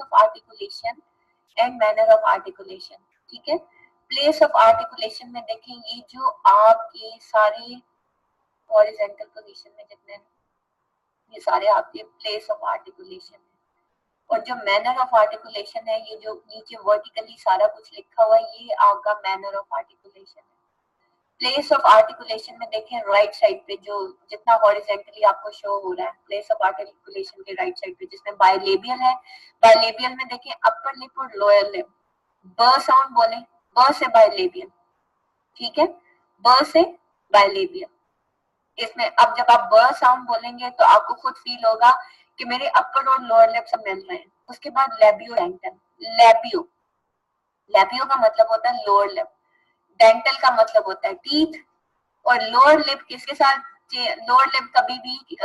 Place of articulation and manner of articulation. ठीक है, place of articulation में देखें ये जो आपके सारे हॉरिजॉन्टल पोजीशन में जितने ये सारे आपके प्लेस ऑफ आर्टिकुलेशन है, और जो मैनर ऑफ आर्टिकुलेशन है ये जो नीचे वर्टिकली सारा कुछ लिखा हुआ है ये आपका मैनर ऑफ आर्टिकुलेशन है। प्लेस ऑफ आर्टिकुलेशन में देखें राइट साइड पे जो जितना हॉरिजॉन्टली आपको शो हो रहा है प्लेस ऑफ आर्टिकुलेशन के राइट साइड पे जिसमें बायलेबियल है, बायलेबियल में देखें अपर लिप और लोअर लिप, ब साउंड बोले, ब से बायलेबियल, ठीक है, ब से बायलेबियल। इसमें अब जब आप ब साउंड बोलेंगे तो आपको खुद फील होगा कि मेरे अपर और लोअर लिप सब मिल रहे हैं। उसके बाद लेबियो डेंटल, लेबियो, लेबियो का मतलब होता है लोअर लिप, डेंटल का मतलब होता है टीथ, और लोअर लिप किसके साथ, लोअर लिप कभी भी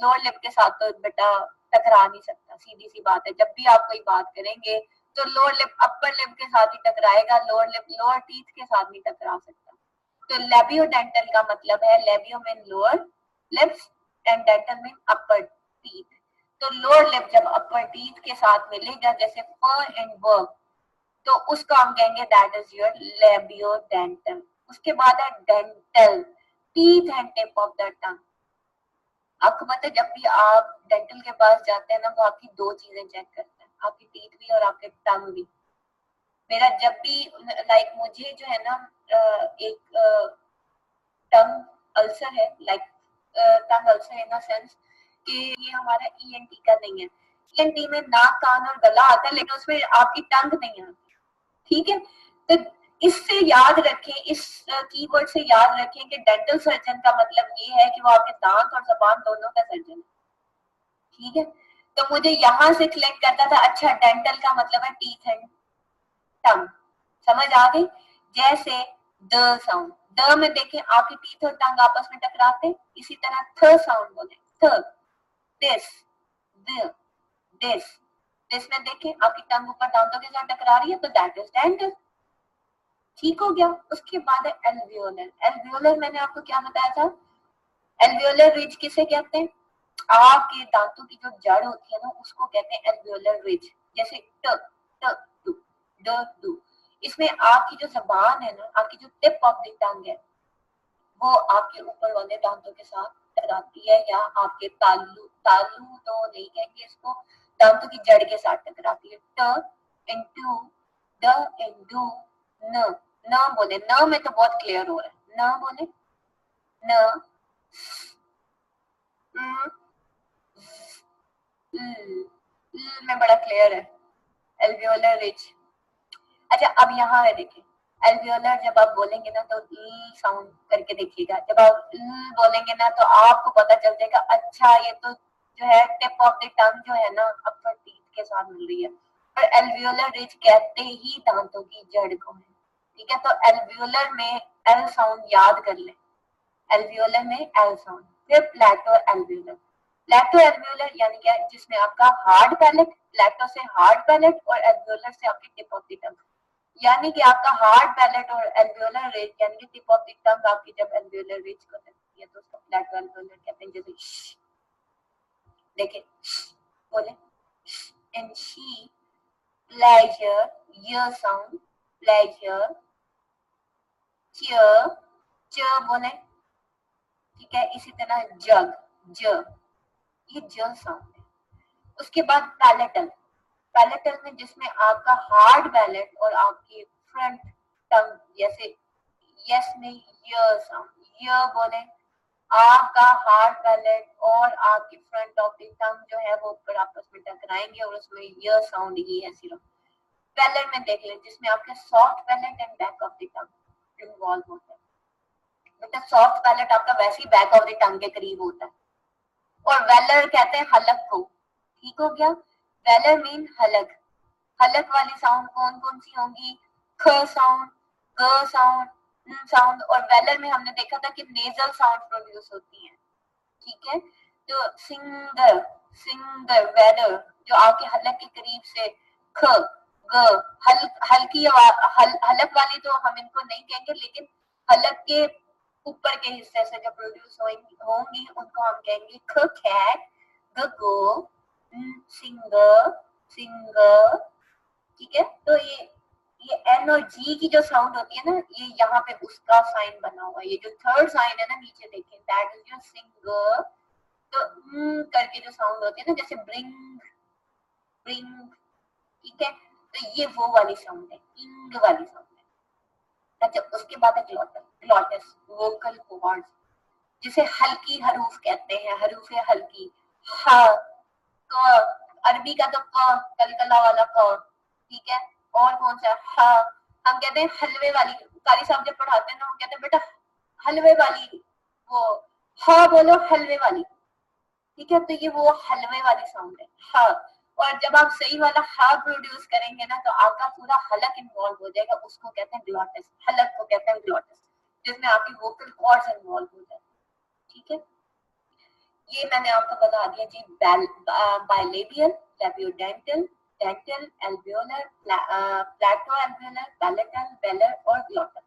लोअर लिप के साथ तो बेटा टकरा नहीं सकता, सीधी सी बात है। जब भी आप कोई बात करेंगे तो लोअर लिप अपर लिप के साथ ही टकराएगा, लोअर लिप लोअर टीथ के साथ नहीं टकरा सकता। तो लेबियो डेंटल का मतलब है, labio mean lower lips and dental mean upper teeth. तो लोअर लिप जब अपर टीथ के साथ मिलेगा जैसे फ एंड व, तो उसको हम कहेंगे that is your labio dental. उसके बाद है dental, teeth and tip of the tongue. आपको पता है जब भी आप डेंटल के पास जाते हैं ना तो आपकी दो चीजें चेक करते हैं, आपकी टीथ भी और आपके टंग भी। मेरा जब भी लाइक मुझे जो है ना एक टंग अल्सर है, like tongue ulcer in the sense कि ये हमारा ईएनटी का नहीं है। ईएनटी में नाक कान और गला आता है लेकिन उसमें आपकी टंग नहीं आती, ठीक है। तो इससे याद रखें, इस कीवर्ड से याद रखें कि डेंटल सर्जन का मतलब ये है कि वो आपके दांत और जबान दोनों का सर्जन है, ठीक है। तो मुझे यहां से कलेक्ट करता था, अच्छा डेंटल का मतलब है टीथ एंड टंग, समझ आ गई। जैसे द साउंड, द में देखें आपकी टीथ और टंग आपस में टकराते हैं। इसी तरह थ साउंड बोले, थ, दिस, द, दिस, दिस में देखें आपकी टंग ऊपर दांतों के साथ टकरा रही है तो दैट इज डेंटल, ठीक हो गया। उसके बाद है एल्वियोलर। एल्वियोलर मैंने आपको क्या बताया था, एल्वियोलर रिज किसे कहते हैं, आपके दांतों की जो जड़ होती है ना उसको कहते हैं एल्वियोलर रिज। जैसे ट, ट, टू, ड, डू, इसमें आपकी जो जबान है ना, आपकी जो टिप ऑफ द टंग है वो आपके ऊपर वाले दांतों के साथ टकराती है, या आपके तालू, तालू तो नहीं कहेंगे इसको, दांतों की जड़ के साथ टकराती है। ट एंड टू, द एंड डू, न, न बोले, न में तो बहुत क्लियर हो रहा है, न बोले, न, में बड़ा क्लियर है, एल्वियोलर रिज। अच्छा अब यहाँ है देखिए, एल्वियोलर जब आप बोलेंगे ना तो साउंड करके देखिएगा, जब आप बोलेंगे ना तो आपको पता चल जाएगा, अच्छा ये तो जो है टिप ऑफ द टंग जो है ना अपर टीथ के साथ मिल रही है। और एल्वियोलर रिज कहते ही दांतों की जड़ को है, ठीक है। तो एल्वियोलर में एल साउंड याद कर ले, एल्वियोलर में एल साउंड। फिर प्लेटो एल्वियोलर, प्लेटो एल्वियोलर यानी क्या, जिसमें आपका हार्ड पैलेट, प्लेटो से हार्ड पैलेट और एल्वियोलर से आपकी टिप ऑफ द टंग, यानी कि आपका हार्ड पैलेट और एल्वियोलर रिज यानी कि टिप ऑफ द टंग आपकी जब एल्वियोलर रिज को लगती है तो उसको प्लेटो एल्वियोलर कहते हैं। जैसे देखिए बोले, एंड शी, प्लेजर, य साउंड, प्लेजर, च, च बोले, ठीक है। इसी तरह जग, ज, ये ज साउंड है। उसके बाद पैलेटल, पैलेटल में जिसमें आपका हार्ड पैलेट और आपकी फ्रंट टंग, जैसे यस में य साउंड, य बोले, आपका हार्ड पैलेट और आपकी फ्रंट ऑफ द टंग जो है वो ऊपर आपस में टकराएंगे और उसमें य साउंड ही है सिर्फ। पैलेट में देख लें जिसमें आपके soft palate and back of the tongue involve होता है। मतलब सॉफ्ट पैलेट आपका वैसे ही बैक ऑफ द टंग के करीब होता है। और वेलर कहते हैं हलक को, ठीक हो गया। वेलर मीन हलक, हलक वाली साउंड कौन कौन सी होंगी, ख साउंड, ग साउंड, न साउंड। और वेलर में हमने देखा था कि नेजल साउंड प्रोड्यूस होती है, ठीक है। तो सिंगर, सिंगर, वेलर जो आपके हलक के करीब से, ख, ग, हल्की हलक वाली तो हम इनको नहीं कहेंगे, लेकिन हलक के ऊपर के हिस्से से जो प्रोड्यूस होंगी उनको हम कहेंगे ख, कैट, ग, गो, सिंगर, सिंगर, ठीक है। तो ये एन और जी की जो साउंड होती है ना, ये यहाँ पे उसका साइन बना हुआ है, ये जो थर्ड साइन है ना नीचे देखें, दैट इज योर सिंगर। तो करके जो साउंड होती है ना, जैसे ब्रिंग ब्रिंग, ठीक है। तो ये वो वाली साउंड है, इंग वाली साउंड है। अच्छा, उसके बाद है ग्लॉटस। ग्लॉटस वोकल कॉर्ड्स, जिसे हल्की हरूफ कहते हैं, हरूफ हल्की, ह, क, अरबी का तो क, कलकला वाला क, ठीक है। और कौन सा ह, हम कहते हैं हलवे वाली, कारी साहब जब पढ़ाते हैं ना, वो कहते हैं बेटा हलवे वाली, वो ह बोलो हलवे वाली, ठीक है। तो ये वो हलवे वाली साउंड है, ह। और जब आप सही वाला ह प्रोड्यूस करेंगे ना, तो आपका पूरा हलक इन्वॉल्व हो जाएगा, उसको कहते हैं ग्लॉटस, हलक को कहते हैं ग्लॉटस, जिसमें आपकी वोकल कॉर्ड्स इन्वॉल्व हो जाते हैं, ठीक है। ये मैंने आपको बता दिया जी, bilabial, labiodental, dental, alveolar, palato alveolar, palatal, velar और ग्लॉटल।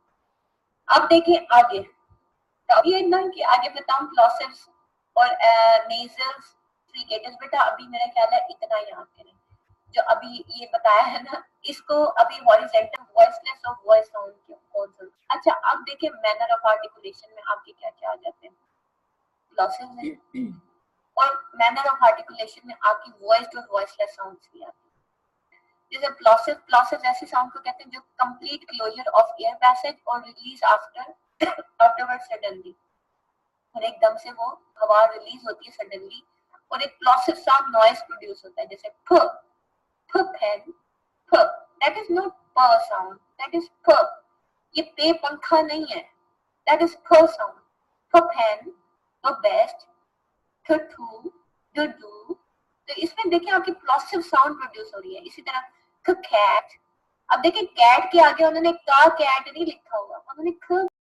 अब देखिए आगे, तो अब ये ना कि आगे बताऊं प्लॉसिव्स और नेजल्स, फ्रिकेटस। बेटा अभी मेरा ख्याल है इतना याद करें, जो अभी ये बताया है ना, इसको अभी हॉरिजॉन्टल, वॉइसलेस और वॉइस साउंड के कौन सा। अच्छा, अब देखिए मैनर ऑफ आर्टिकुलेशन में आपके क्या क्या आ जाते हैं, प्लॉसिव्स है, और मैनर ऑफ आर्टिकुलेशन में आपकी वॉइस्ड और वॉइसलेस साउंड्स भी आती है। जैसे प्लॉसिव, प्लॉसिव ऐसे साउंड को कहते हैं जो complete closure of air passage और रिलीज आफ्टर आफ्टरवर्ड सडनली, और एकदम से वो हवा रिलीज होती है सडनली, और एक प्लॉसिव साउंड नॉइज प्रोड्यूस होता है, जैसे फ, फ फैन, फ, दैट इज नॉट प साउंड, दैट इज फ। ये पे पंखा नहीं है, दैट इज फ साउंड। फ फैन, द बेस्ट, थ थू, द डू। तो इसमें देखिए आपकी प्लॉसिव साउंड प्रोड्यूस हो रही है। इसी तरह क कैट, अब देखिए कैट के आगे उन्होंने का कैट नहीं लिखा हुआ, उन्होंने ख